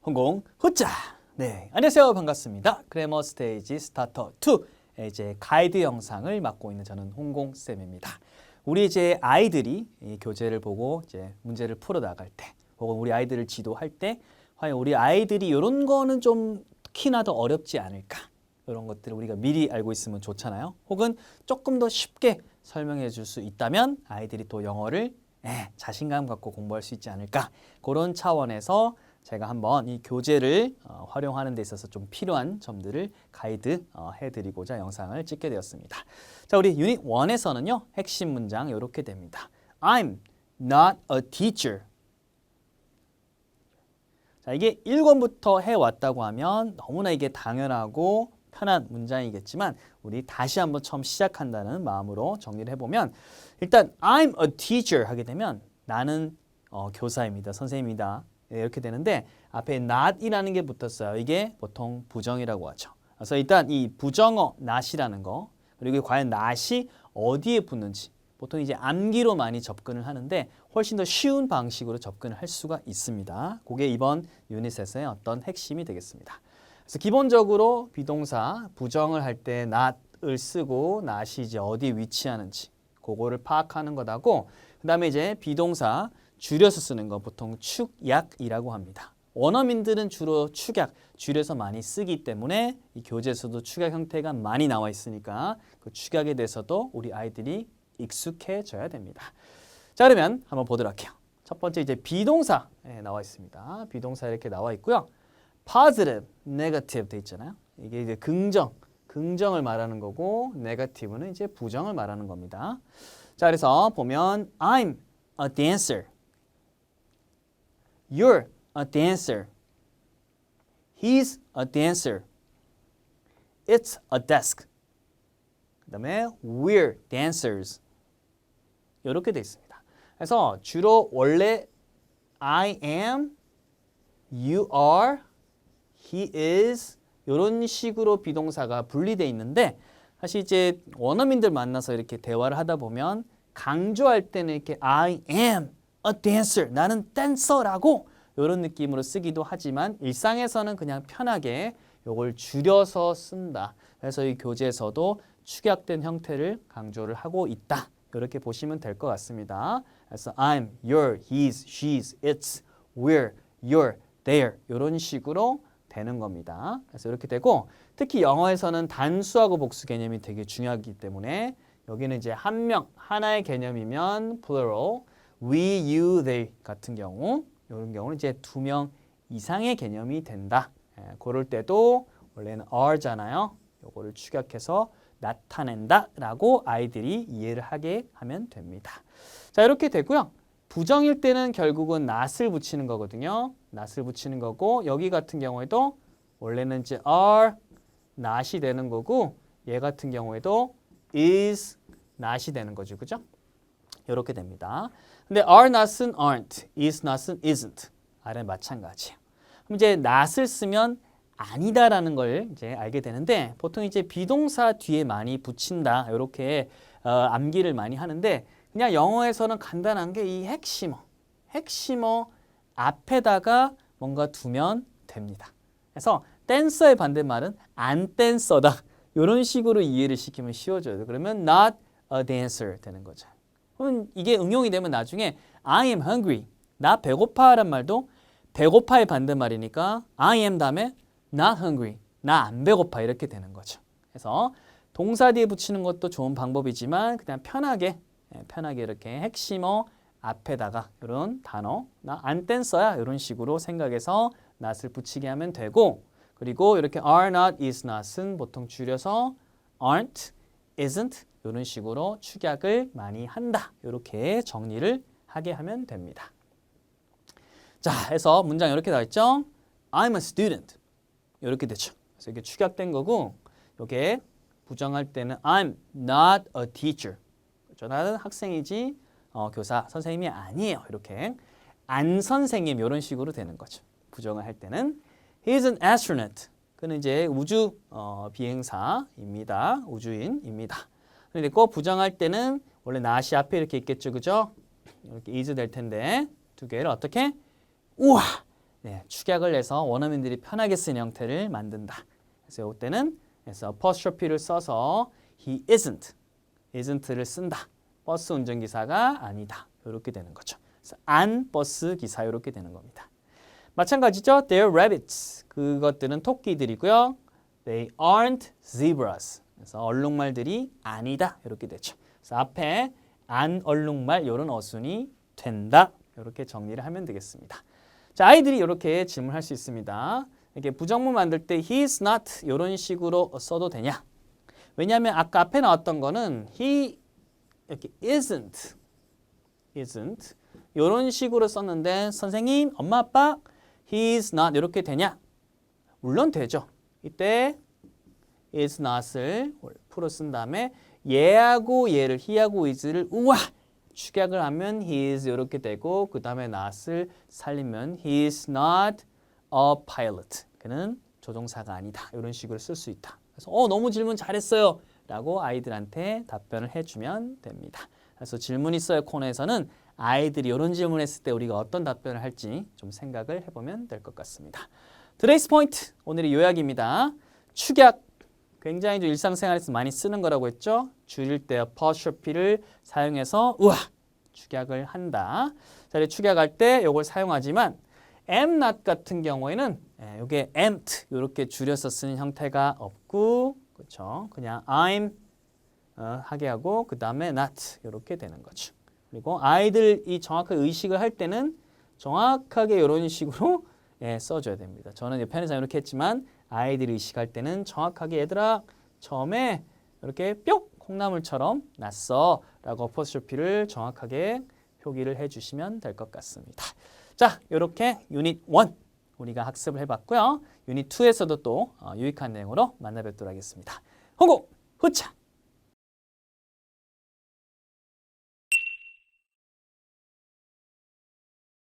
홍공 후짜. 네, 안녕하세요. 반갑습니다. 그래머 스테이지 스타터 2 이제 가이드 영상을 맡고 있는 저는 홍공 쌤입니다. 우리 이제 아이들이 이 교재를 보고 이제 문제를 풀어 나갈 때, 혹은 우리 아이들을 지도할 때, 과연 우리 아이들이 이런 거는 좀 특히나 더 어렵지 않을까? 이런 것들을 우리가 미리 알고 있으면 좋잖아요. 혹은 조금 더 쉽게 설명해 줄 수 있다면 아이들이 또 영어를 자신감 갖고 공부할 수 있지 않을까? 그런 차원에서 제가 한번 이 교재를 활용하는 데 있어서 좀 필요한 점들을 가이드 해드리고자 영상을 찍게 되었습니다. 자, 우리 유닛 1에서는요. 핵심 문장 이렇게 됩니다. I'm not a teacher. 자, 이게 1권부터 해왔다고 하면 너무나 이게 당연하고 편한 문장이겠지만 우리 다시 한번 처음 시작한다는 마음으로 정리를 해보면 일단 I'm a teacher 하게 되면 나는 교사입니다. 선생님입니다. 이렇게 되는데 앞에 not이라는 게 붙었어요. 이게 보통 부정이라고 하죠. 그래서 일단 이 부정어 not이라는 거 그리고 과연 not이 어디에 붙는지 보통 이제 암기로 많이 접근을 하는데 훨씬 더 쉬운 방식으로 접근을 할 수가 있습니다. 그게 이번 유닛에서의 어떤 핵심이 되겠습니다. 그래서 기본적으로 비동사 부정을 할 때 not을 쓰고 not이 이제 어디 위치하는지 그거를 파악하는 것하고 그 다음에 이제 비동사 줄여서 쓰는 거 보통 축약이라고 합니다. 원어민들은 주로 축약, 줄여서 많이 쓰기 때문에 이 교재에서도 축약 형태가 많이 나와 있으니까 그 축약에 대해서도 우리 아이들이 익숙해져야 됩니다. 자, 그러면 한번 보도록 할게요. 첫 번째 이제 비동사 나와 있습니다. 비동사 이렇게 나와 있고요. positive, negative 돼 있잖아요. 이게 이제 긍정을 말하는 거고 negative는 이제 부정을 말하는 겁니다. 자, 그래서 보면 I'm a dancer. You're a dancer. He's a dancer. It's a desk. 그 다음에 we're dancers. 이렇게 돼 있습니다. 그래서 주로 원래 I am, you are, he is 이런 식으로 비동사가 분리되어 있는데 사실 이제 원어민들 만나서 이렇게 대화를 하다 보면 강조할 때는 이렇게 I am a dancer. 나는 댄서라고 이런 느낌으로 쓰기도 하지만 일상에서는 그냥 편하게 이걸 줄여서 쓴다. 그래서 이 교재에서도 축약된 형태를 강조를 하고 있다. 이렇게 보시면 될 것 같습니다. 그래서 I'm, you're, he's, she's, it's, we're, you're, they're 이런 식으로 되는 겁니다. 그래서 이렇게 되고 특히 영어에서는 단수하고 복수 개념이 되게 중요하기 때문에 여기는 이제 한 명, 하나의 개념이면 plural, we, you, they 같은 경우 이런 경우는 이제 2명 이상의 개념이 된다. 그럴 때도 원래는 are잖아요. 요거를 축약해서 나타낸다라고 아이들이 이해를 하게 하면 됩니다. 자, 이렇게 되고요. 부정일 때는 결국은 not을 붙이는 거거든요. not을 붙이는 거고 여기 같은 경우에도 원래는 이제 are not이 되는 거고 얘 같은 경우에도 is not이 되는 거죠. 그죠? 이렇게 됩니다. 근데 are not은 aren't, is not은 isn't. 아래 마찬가지예요. 그럼 이제 not을 쓰면 아니다라는 걸 이제 알게 되는데 보통 이제 비동사 뒤에 많이 붙인다. 이렇게 암기를 많이 하는데 그냥 영어에서는 간단한 게 이 핵심어 앞에다가 뭔가 두면 됩니다. 그래서 댄서의 반대말은 안 댄서다. 이런 식으로 이해를 시키면 쉬워져요. 그러면 not a dancer 되는 거죠. 그럼 이게 응용이 되면 나중에 I am hungry. 나 배고파란 말도 배고파의 반대말이니까 I am 다음에 not hungry. 나 안 배고파 이렇게 되는 거죠. 그래서 동사 뒤에 붙이는 것도 좋은 방법이지만 그냥 편하게 이렇게 핵심어 앞에다가 이런 단어 나 안 댄서야 이런 식으로 생각해서 not을 붙이게 하면 되고 그리고 이렇게 are not, is not은 보통 줄여서 aren't, isn't 이런 식으로 축약을 많이 한다. 이렇게 정리를 하게 하면 됩니다. 자, 해서 문장 이렇게 나와 있죠. I'm a student. 이렇게 되죠. 그래서 이게 축약된 거고 이게 부정할 때는 I'm not a teacher. 나는 학생이지 교사, 선생님이 아니에요. 이렇게 안 선생님 이런 식으로 되는 거죠. 부정을 할 때는 He's an astronaut. 그는 이제 우주 비행사입니다. 우주인입니다. 그런데 꼭 부정할 때는 원래 not이 앞에 이렇게 있겠죠. 그죠? 이렇게 is 될 텐데 두 개를 어떻게? 우와! 축약을 해서 원어민들이 편하게 쓰는 형태를 만든다. 그래서 이때는 apostrophe를 써서 he isn't를 쓴다. 버스 운전기사가 아니다. 이렇게 되는 거죠. 그래서 안 버스 기사 이렇게 되는 겁니다. 마찬가지죠. They're rabbits. 그것들은 토끼들이고요. They aren't zebras. 그래서 얼룩말들이 아니다. 이렇게 되죠. 그래서 앞에 안 얼룩말 이런 어순이 된다. 이렇게 정리를 하면 되겠습니다. 자, 아이들이 이렇게 질문할 수 있습니다. 이렇게 부정문 만들 때 he is not 이런 식으로 써도 되냐? 왜냐하면 아까 앞에 나왔던 거는 he 이렇게 isn't 이런 식으로 썼는데 선생님, 엄마, 아빠 he is not 이렇게 되냐? 물론 되죠. 이때 is not을 풀어 쓴 다음에 얘하고 얘를 he하고 is를 우와 축약을 하면 he is 이렇게 되고 그 다음에 not을 살리면 he is not a pilot. 그는 조종사가 아니다. 이런 식으로 쓸 수 있다. 그래서 너무 질문 잘했어요. 라고 아이들한테 답변을 해주면 됩니다. 그래서 질문 있어요 코너에서는 아이들이 이런 질문을 했을 때 우리가 어떤 답변을 할지 좀 생각을 해보면 될 것 같습니다. Today's point, 오늘의 요약입니다. 축약, 굉장히 좀 일상생활에서 많이 쓰는 거라고 했죠. 줄일 때 apostrophe를 사용해서 우와, 축약을 한다. 자, 축약할 때 이걸 사용하지만 am not 같은 경우에는 이게 am't 이렇게 줄여서 쓰는 형태가 없고 그렇죠. 그냥 I'm 하게 하고 그 다음에 not 이렇게 되는 거죠. 그리고 아이들이 정확하게 의식을 할 때는 정확하게 이런 식으로 써줘야 됩니다. 저는 편의상 이렇게 했지만 아이들이 의식할 때는 정확하게 얘들아 처음에 이렇게 뿅 콩나물처럼 났어 라고 어퍼스트로피를 정확하게 표기를 해주시면 될 것 같습니다. 자, 이렇게 유닛 1 우리가 학습을 해봤고요. 유닛 2에서도 또 유익한 내용으로 만나뵙도록 하겠습니다. 홍보 후차!